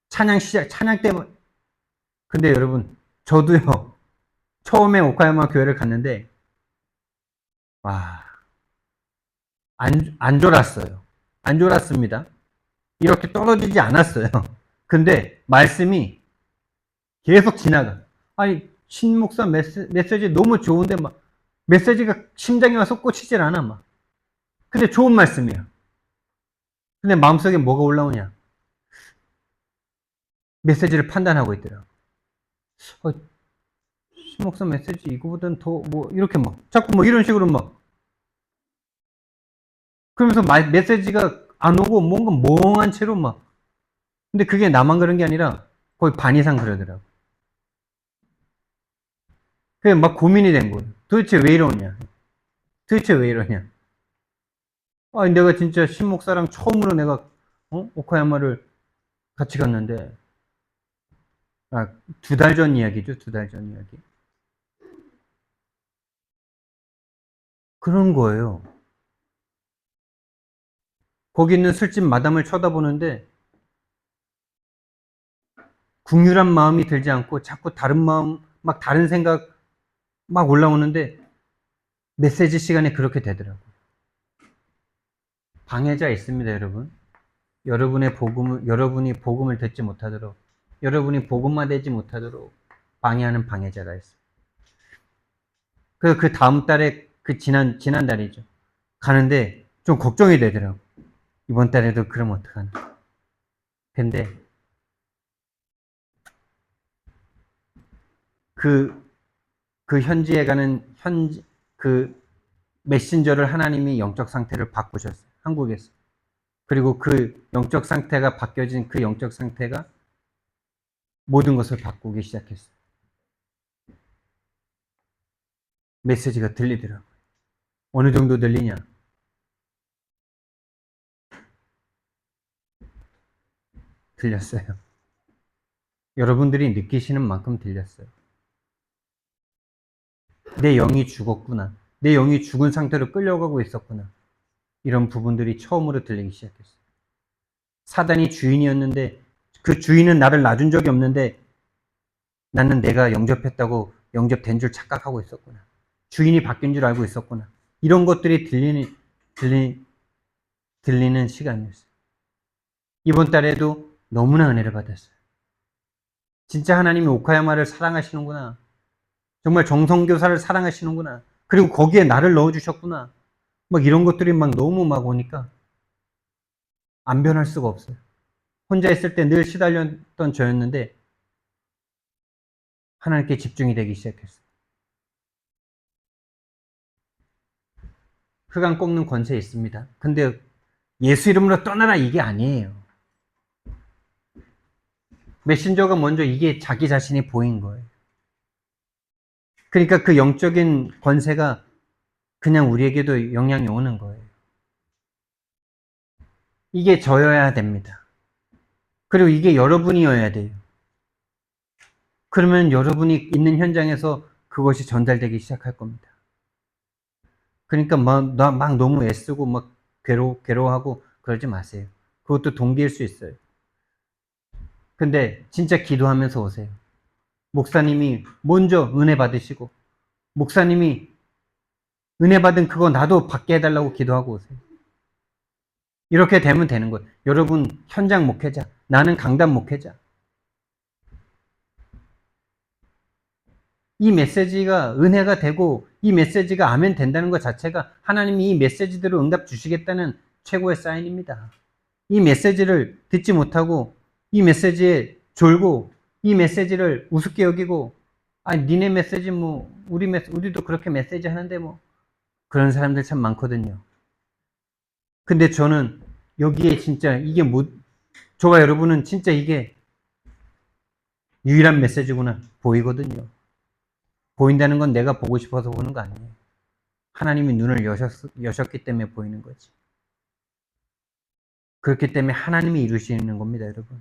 찬양 때문에. 근데 여러분 저도요 처음에 오카야마 교회를 갔는데 와 안 졸았어요. 안 졸았습니다. 이렇게 떨어지지 않았어요. 근데 말씀이 계속 지나가. 아니 신목사 메시지 너무 좋은데 막 메시지가 심장에 와서 꽂히질 않아 막. 근데 좋은 말씀이야. 근데 마음속에 뭐가 올라오냐? 메시지를 판단하고 있더라고. 어, 신목사 메시지 이거보단 더 뭐 이렇게 막 자꾸 뭐 이런 식으로 막 그러면서 메시지가 안 오고 뭔가 멍한 채로 막. 근데 그게 나만 그런 게 아니라 거의 반 이상 그러더라고. 그게 막 고민이 된 거예요. 도대체 왜 이러냐? 도대체 왜 이러냐? 아, 내가 진짜 신목사랑 처음으로 내가 오카야마를 같이 갔는데 아, 2달 전 이야기죠. 2달 전 이야기. 그런 거예요. 거기 있는 술집 마담을 쳐다보는데 궁휼한 마음이 들지 않고 자꾸 다른 마음, 막 다른 생각 막 올라오는데 메시지 시간에 그렇게 되더라고요. 방해자 있습니다, 여러분. 여러분이 복음을 듣지 못하도록, 여러분이 복음만 되지 못하도록 방해하는 방해자가 있어요. 그 다음 달에, 지난달이죠. 가는데 좀 걱정이 되더라고. 이번 달에도 그럼 어떡하나. 근데 그, 그 현지에 가는 그 메신저를 하나님이 영적 상태를 바꾸셨어요. 한국에서. 그리고 그 영적 상태가 바뀌어진 그 영적 상태가 모든 것을 바꾸기 시작했어요. 메시지가 들리더라고요. 어느 정도 들리냐? 들렸어요. 여러분들이 느끼시는 만큼 들렸어요. 내 영이 죽었구나. 내 영이 죽은 상태로 끌려가고 있었구나. 이런 부분들이 처음으로 들리기 시작했어요. 사단이 주인이었는데 그 주인은 나를 놔준 적이 없는데 나는 내가 영접했다고 영접된 줄 착각하고 있었구나. 주인이 바뀐 줄 알고 있었구나. 이런 것들이 들리는 시간이었어요. 이번 달에도 너무나 은혜를 받았어요. 진짜 하나님이 오카야마를 사랑하시는구나. 정말 정성교사를 사랑하시는구나. 그리고 거기에 나를 넣어주셨구나. 막 이런 것들이 막 너무 막 오니까 안 변할 수가 없어요. 혼자 있을 때 늘 시달렸던 저였는데 하나님께 집중이 되기 시작했어요. 흑암 꺾는 권세 있습니다. 근데 예수 이름으로 떠나라 이게 아니에요. 메신저가 먼저 이게 자기 자신이 보인 거예요. 그러니까 그 영적인 권세가 그냥 우리에게도 영향이 오는 거예요. 이게 저여야 됩니다. 그리고 이게 여러분이어야 돼요. 그러면 여러분이 있는 현장에서 그것이 전달되기 시작할 겁니다. 그러니까 막 너무 애쓰고 막 괴로워하고 그러지 마세요. 그것도 동기일 수 있어요. 근데 진짜 기도하면서 오세요. 목사님이 먼저 은혜 받으시고, 목사님이 은혜 받은 그거 나도 받게 해달라고 기도하고 오세요. 이렇게 되면 되는 거예요. 여러분 현장 목회자, 나는 강단 목회자. 이 메시지가 은혜가 되고 이 메시지가 아멘 된다는 것 자체가 하나님이 이 메시지대로 응답 주시겠다는 최고의 사인입니다. 이 메시지를 듣지 못하고 이 메시지에 졸고 이 메시지를 우습게 여기고 니네 메시지 뭐 우리도 그렇게 메시지 하는데 뭐 그런 사람들 참 많거든요. 근데 저는 여기에 진짜 이게 저와 여러분은 진짜 이게 유일한 메시지구나 보이거든요. 보인다는 건 내가 보고 싶어서 보는 거 아니에요. 하나님이 눈을 여셨기 때문에 보이는 거지. 그렇기 때문에 하나님이 이루시는 겁니다, 여러분.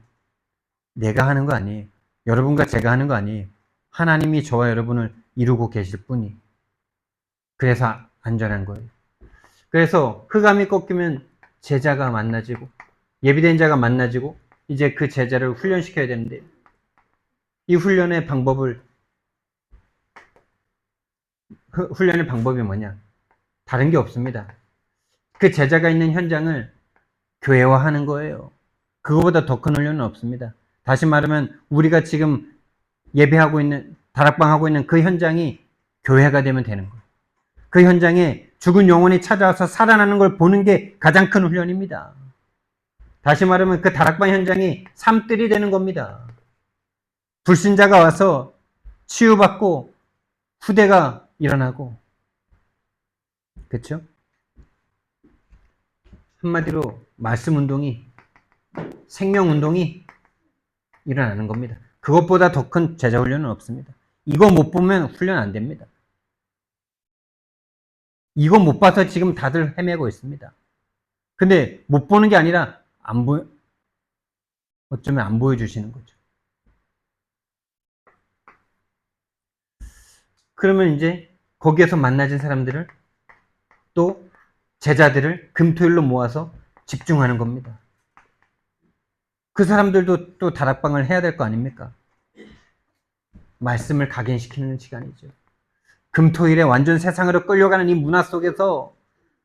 내가 하는 거 아니에요. 여러분과 제가 하는 거 아니에요. 하나님이 저와 여러분을 이루고 계실 뿐이. 그래서 안전한 거예요. 그래서 흑암이 꺾이면 제자가 만나지고 예비된 자가 만나지고 이제 그 제자를 훈련시켜야 되는데 이 훈련의 방법이 뭐냐? 다른 게 없습니다. 그 제자가 있는 현장을 교회화하는 거예요. 그거보다 더 큰 훈련은 없습니다. 다시 말하면 우리가 지금 예배하고 있는 다락방하고 있는 그 현장이 교회가 되면 되는 거예요. 그 현장에 죽은 영혼이 찾아와서 살아나는 걸 보는 게 가장 큰 훈련입니다. 다시 말하면 그 다락방 현장이 삶들이 되는 겁니다. 불신자가 와서 치유받고 후대가 일어나고, 그렇죠? 한마디로 말씀 운동이, 생명 운동이 일어나는 겁니다. 그것보다 더 큰 제자 훈련은 없습니다. 이거 못 보면 훈련 안 됩니다. 이거 못 봐서 지금 다들 헤매고 있습니다. 근데 못 보는 게 아니라 어쩌면 안 보여주시는 거죠. 그러면 이제 거기에서 만나진 사람들을 또 제자들을 금토일로 모아서 집중하는 겁니다. 그 사람들도 또 다락방을 해야 될 거 아닙니까? 말씀을 각인시키는 시간이죠. 금토일에 완전 세상으로 끌려가는 이 문화 속에서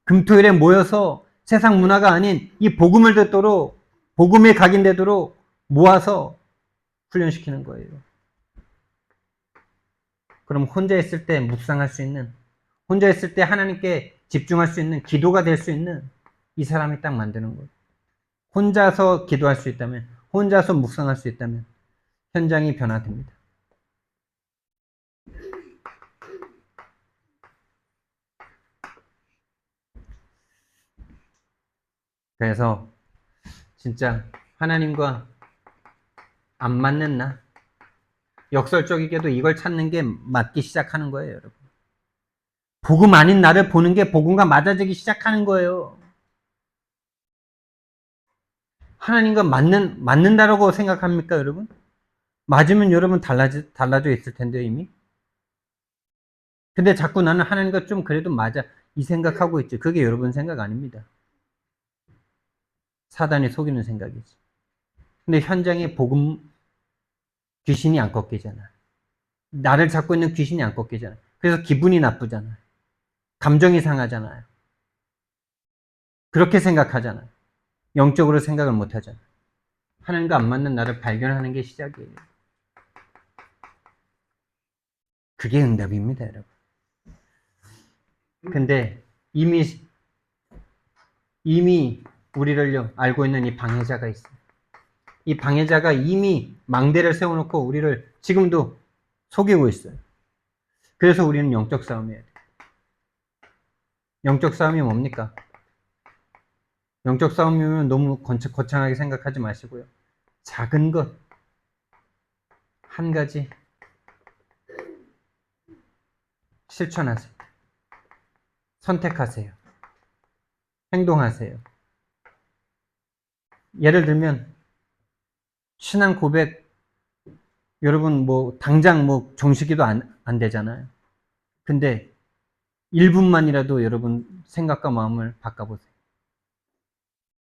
금토일에 모여서 세상 문화가 아닌 이 복음을 듣도록 복음에 각인되도록 모아서 훈련시키는 거예요. 그럼 혼자 있을 때 묵상할 수 있는, 혼자 있을 때 하나님께 집중할 수 있는, 기도가 될 수 있는 이 사람이 딱 만드는 거예요. 혼자서 기도할 수 있다면, 혼자서 묵상할 수 있다면 현장이 변화됩니다. 그래서 진짜 하나님과 안 맞는 나, 역설적이게도 이걸 찾는 게 맞기 시작하는 거예요, 여러분. 복음 아닌 나를 보는 게 복음과 맞아지기 시작하는 거예요. 하나님과 맞는다라고 생각합니까, 여러분? 맞으면 여러분 달라져 있을 텐데, 이미. 근데 자꾸 나는 하나님과 좀 그래도 맞아. 이 생각하고 있죠. 그게 여러분 생각 아닙니다. 사단이 속이는 생각이지. 근데 현장에 귀신이 안 꺾이잖아. 나를 잡고 있는 귀신이 안 꺾이잖아. 그래서 기분이 나쁘잖아. 감정이 상하잖아요. 그렇게 생각하잖아. 영적으로 생각을 못 하잖아. 하나님과 안 맞는 나를 발견하는 게 시작이에요. 그게 응답입니다, 여러분. 근데 이미 우리를 알고 있는 이 방해자가 있어요. 이 방해자가 이미 망대를 세워놓고 우리를 지금도 속이고 있어요. 그래서 우리는 영적 싸움이에요. 영적 싸움이 뭡니까? 영적 싸움이면 너무 거창하게 생각하지 마시고요. 작은 것, 한 가지 실천하세요. 선택하세요. 행동하세요. 예를 들면 신앙 고백 여러분 뭐 당장 뭐 정식기도 안 되잖아요. 근데 1분만이라도 여러분 생각과 마음을 바꿔보세요.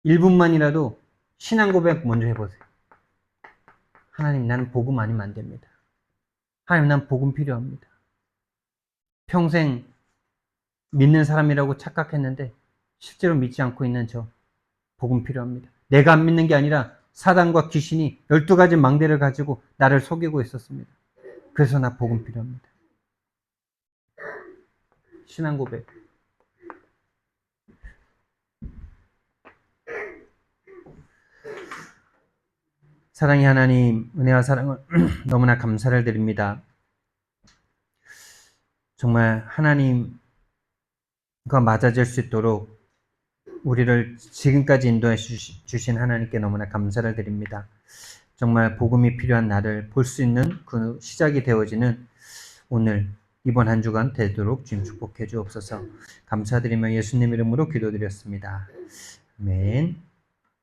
1분만이라도 신앙 고백 먼저 해보세요. 하나님, 나는 복음 아니면 안 됩니다. 하나님, 난 복음 필요합니다. 평생 믿는 사람이라고 착각했는데 실제로 믿지 않고 있는 저 복음 필요합니다. 내가 안 믿는 게 아니라 사단과 귀신이 12가지 망대를 가지고 나를 속이고 있었습니다. 그래서 나 복음 필요합니다. 신앙 고백. 사랑의 하나님, 은혜와 사랑을 너무나 감사를 드립니다. 정말 하나님과 맞아질 수 있도록 우리를 지금까지 인도해 주신 하나님께 너무나 감사를 드립니다. 정말 복음이 필요한 나를 볼 수 있는 그 시작이 되어지는 오늘 이번 한 주간 되도록 주님 축복해 주옵소서. 감사드리며 예수님 이름으로 기도드렸습니다. 아멘.